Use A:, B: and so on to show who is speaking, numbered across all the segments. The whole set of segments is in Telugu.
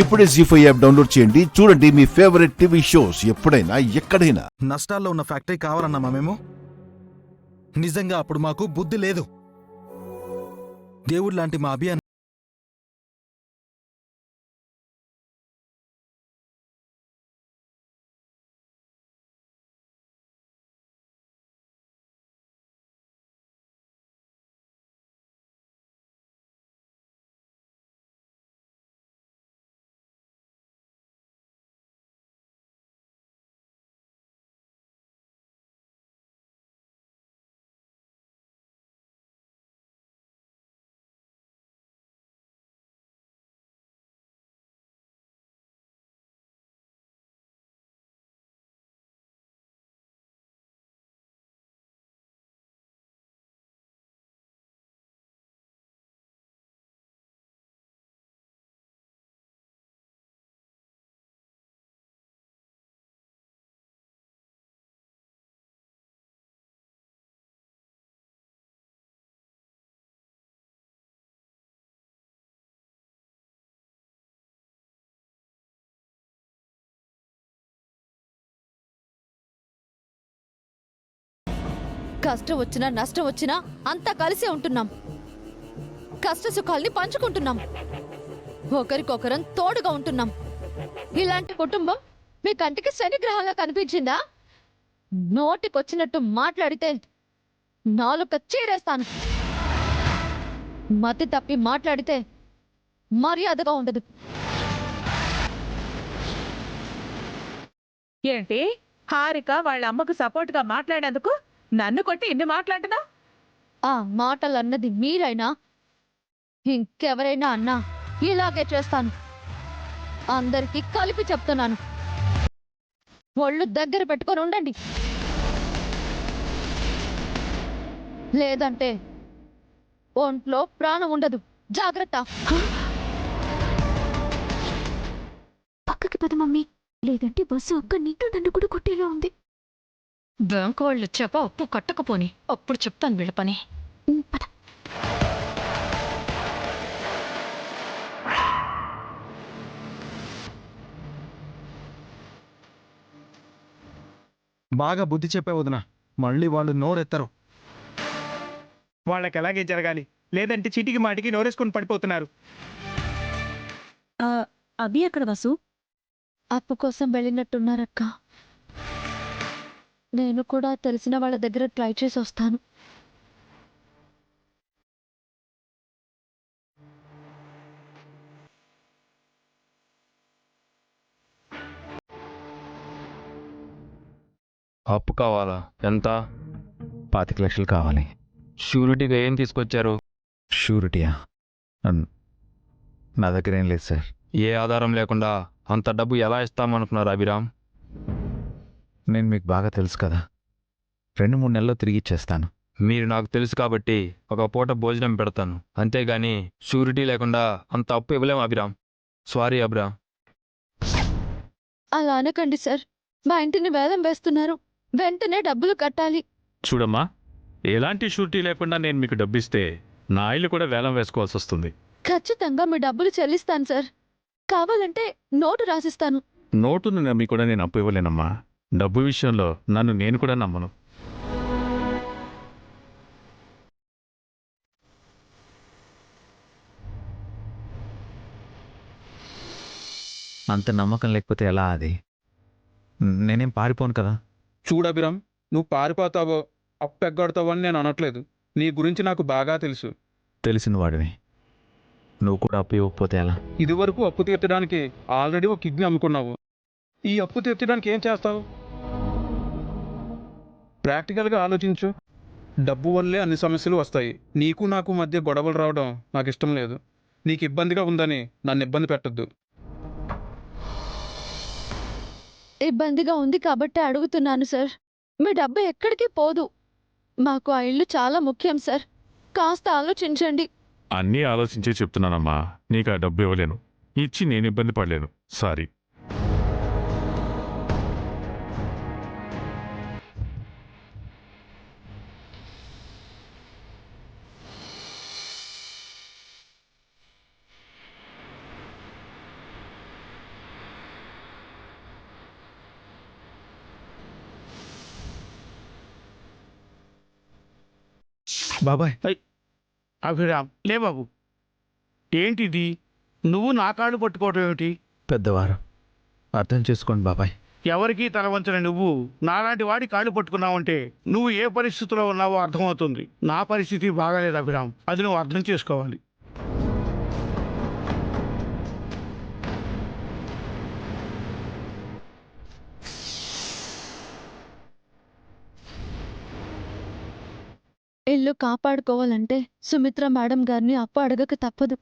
A: ఇప్పుడే జీ5 యాప్ డౌన్లోడ్ చేయండి. చూడండి మీ ఫేవరెట్ టీవీ షోస్ ఎప్పుడైనా ఎక్కడైనా.
B: నష్టాల్లో ఉన్న ఫ్యాక్టరీ కావాలన్నామా మేము? నిజంగా అప్పుడు మాకు బుద్ధి లేదు. దేవుడు లాంటి మా అభియాన్
C: కష్టం వచ్చినా నష్టం వచ్చినా అంతా కలిసే ఉంటున్నాం. కష్ట సుఖాల్ని పంచుకుంటున్నాం. ఒకరికొకరం తోడుగా ఉంటున్నాం. ఇలాంటి కుటుంబం మీ కంటికి శనిగ్రహంగా కనిపించిందా? నోటికొచ్చినట్టు మాట్లాడితే నాలుక చీరేస్తాను. మతి తప్పి మాట్లాడితే మర్యాదగా ఉండదు.
D: ఏంటి హారిక వాళ్ళ అమ్మకు సపోర్ట్ గా మాట్లాడేందుకు నన్ను కొట్టి ఇన్ని మాట్లాడుతున్నా?
C: ఆ మాటలు అన్నది మీరైనా ఇంకెవరైనా అన్నా ఇలాగే చేస్తాను. అందరికీ కలిపి చెప్తున్నాను. ఒళ్ళు దగ్గర పెట్టుకొని ఉండండి. లేదంటే ఒంట్లో ప్రాణం ఉండదు. జాగ్రత్త.
E: పక్కకి పద మమ్మీ, లేదంటే బస్సు ఒక్క నీటు నన్ను కూడా కొట్టేలా ఉంది.
F: బ్యాంకు వాళ్ళు చెప్ప అప్పు కట్టకపోని అప్పుడు చెప్తాను వీళ్ళ పని.
E: పద.
B: బాగా బుద్ధి చెప్పే వదిన. మళ్ళీ వాళ్ళు నోరెత్తరు.
G: వాళ్ళకి అలాగే జరగాలి, లేదంటే చీటికి మాటికి నోరేసుకొని పడిపోతున్నారు.
E: అభి అక్కడ వసు.
C: అప్పు కోసం వెళ్ళినట్టున్నారక్క. నేను కూడా తెలిసిన వాళ్ళ దగ్గర ట్రై చేసి వస్తాను.
H: అప్పు కావాలా? ఎంత?
I: 25 లక్షలు కావాలి.
H: షూరిటీగా ఏం తీసుకొచ్చారు?
I: షూరిటీయా? నా దగ్గర ఏం లేదు సార్.
H: ఏ ఆధారం లేకుండా అంత డబ్బు ఎలా ఇస్తామనుకున్నారు అభిరామ్?
I: నేను మీకు బాగా తెలుసు కదా, 2-3 నెలల్లో తిరిగి ఇచ్చేస్తాను.
H: మీరు నాకు తెలుసు కాబట్టి ఒక పూట భోజనం పెడతాను, అంతేగాని షూరిటీ లేకుండా అంత అప్పు ఇవ్వలేము అభిరామ్. సారీ అభిరామ్.
C: అలా అనకండి సార్. మా ఇంటిని వేలం వేస్తున్నారు. వెంటనే డబ్బులు కట్టాలి.
J: చూడమ్మా, ఎలాంటి షూరిటీ లేకుండా నేను మీకు డబ్బిస్తే నా ఇల్లు కూడా వేలం వేసుకోవాల్సి వస్తుంది.
C: ఖచ్చితంగా మీ డబ్బులు చెల్లిస్తాను సార్. కావాలంటే నోటు రాసిస్తాను.
J: నోటును నమ్మి కూడా నేను అప్పు ఇవ్వలేనమ్మా. డబ్బు విషయంలో నన్ను నేను కూడా నమ్మను.
I: అంత నమ్మకం లేకపోతే ఎలా? అది నేనేం పారిపోను కదా.
G: చూడభిరామ్, నువ్వు పారిపోతావో అప్పు ఎగ్గొడతావో అని నేను అనట్లేదు. నీ గురించి నాకు బాగా తెలుసు.
I: తెలిసిన వాడివి. నువ్వు కూడా అప్పు ఇవ్వకపోతే ఎలా?
G: ఇదివరకు అప్పు తీర్చడానికి ఆల్రెడీ ఒక కిడ్నీ అమ్ముకున్నావు. ఈ అప్పు తీర్చడానికి ఏం చేస్తావు? ప్రాక్టికల్గా ఆలోచించు. డబ్బు వల్లే అన్ని సమస్యలు వస్తాయి. నీకు నాకు మధ్య గొడవలు రావడం నాకు ఇష్టం లేదు. నీకు ఇబ్బందిగా ఉందని నన్ను ఇబ్బంది పెట్టద్దు.
C: ఇబ్బందిగా ఉంది కాబట్టి అడుగుతున్నాను సార్. మీ డబ్బు ఎక్కడికి పోదు. మాకు ఆ ఇల్లు చాలా ముఖ్యం సార్. కాస్త ఆలోచించండి.
J: అన్నీ ఆలోచించే చెప్తున్నానమ్మా. నీకు ఆ డబ్బు ఇవ్వలేను. ఇచ్చి నేను ఇబ్బంది పడలేను. సారీ.
I: బాబాయ్
K: అభిరామ్ లే బాబు. ఏంటిది? నువ్వు నా కాళ్ళు పట్టుకోవటం ఏమిటి?
I: పెద్దవారు అర్థం చేసుకోండి బాబాయ్.
K: ఎవరికీ తల వంచని నువ్వు నాలాంటి వాడి కాళ్ళు పట్టుకున్నావంటే నువ్వు ఏ పరిస్థితిలో ఉన్నావో అర్థమవుతుంది. నా పరిస్థితి బాగాలేదు అభిరామ్, అది నువ్వు అర్థం చేసుకోవాలి.
C: ఇల్లు కాపాడుకోవాలంటే సుమిత్ర మేడం గారిని అప్పు అడగక తప్పదు.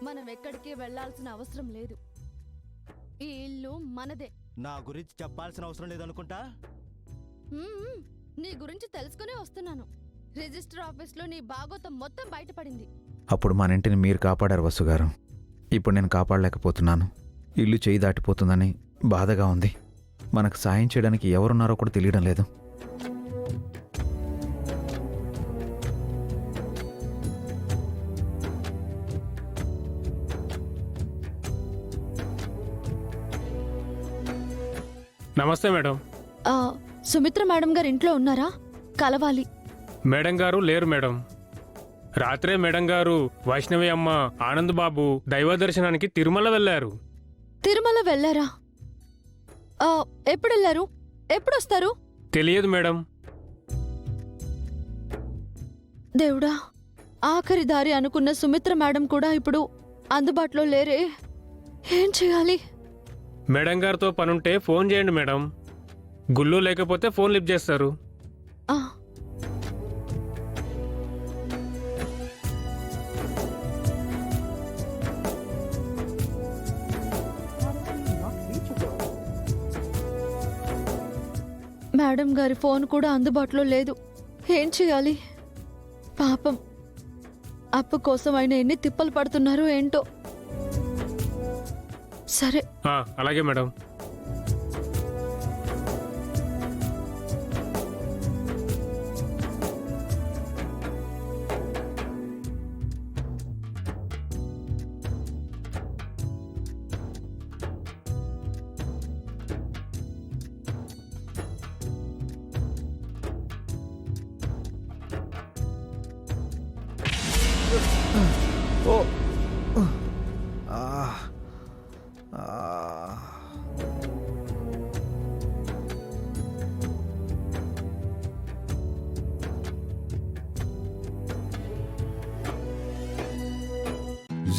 C: మనం ఎక్కడికి వెళ్ళాల్సిన అవసరం లేదు. ఈ ఇల్లు మనదే.
B: నా గురించి చెప్పాల్సిన అవసరం లేదనుకుంటా.
C: మ్మ్. నీ గురించి తెలుసుకునే వస్తున్నాను. రిజిస్టర్ ఆఫీస్లో నీ భాగోతం మొత్తం బయటపడింది.
I: అప్పుడు మన ఇంటిని మీరు కాపాడారు వసు గారు. ఇప్పుడు నేను కాపాడలేకపోతున్నాను. ఇల్లు చేయి దాటిపోతుందని బాధగా ఉంది. మనకు సాయం చేయడానికి ఎవరున్నారో కూడా తెలియడం లేదు.
J: నమస్తే మేడం.
C: సుమిత్ర మేడం గారు ఇంట్లో ఉన్నారా? కలవాలి.
J: మేడం గారు లేరు మేడం. రాత్రే మేడం గారు వైష్ణవి అమ్మ, ఆనంద్ బాబు దైవ దర్శనానికి తిరుమల వెళ్ళారు.
C: తిరుమల వెళ్ళారా? ఎప్పుడు వెళ్ళారు? ఎప్పుడు వస్తారు?
J: తెలియదు మేడం.
C: దేవుడా, ఆఖరి దారి అనుకున్న సుమిత్ర మేడం కూడా ఇప్పుడు అందుబాటులో లేరే. ఏం చేయాలి?
J: మేడం గారితో పనుంటే ఫోన్ చేయండి మేడం. గుళ్ళు లేకపోతే ఫోన్ లిఫ్ట్ చేస్తారు.
C: ఆ, మేడం గారి ఫోన్ కూడా అందుబాటులో లేదు. ఏం చేయాలి? పాపం, అప్పు కోసం ఆయన ఎన్ని తిప్పలు పడుతున్నారో ఏంటో. సరే,
J: అలాగే మేడం.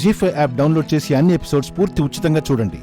A: జీ5 యాప్ డౌన్లోడ్ చేసి అన్ని ఎపిసోడ్స్ పూర్తి ఉచితంగా చూడండి.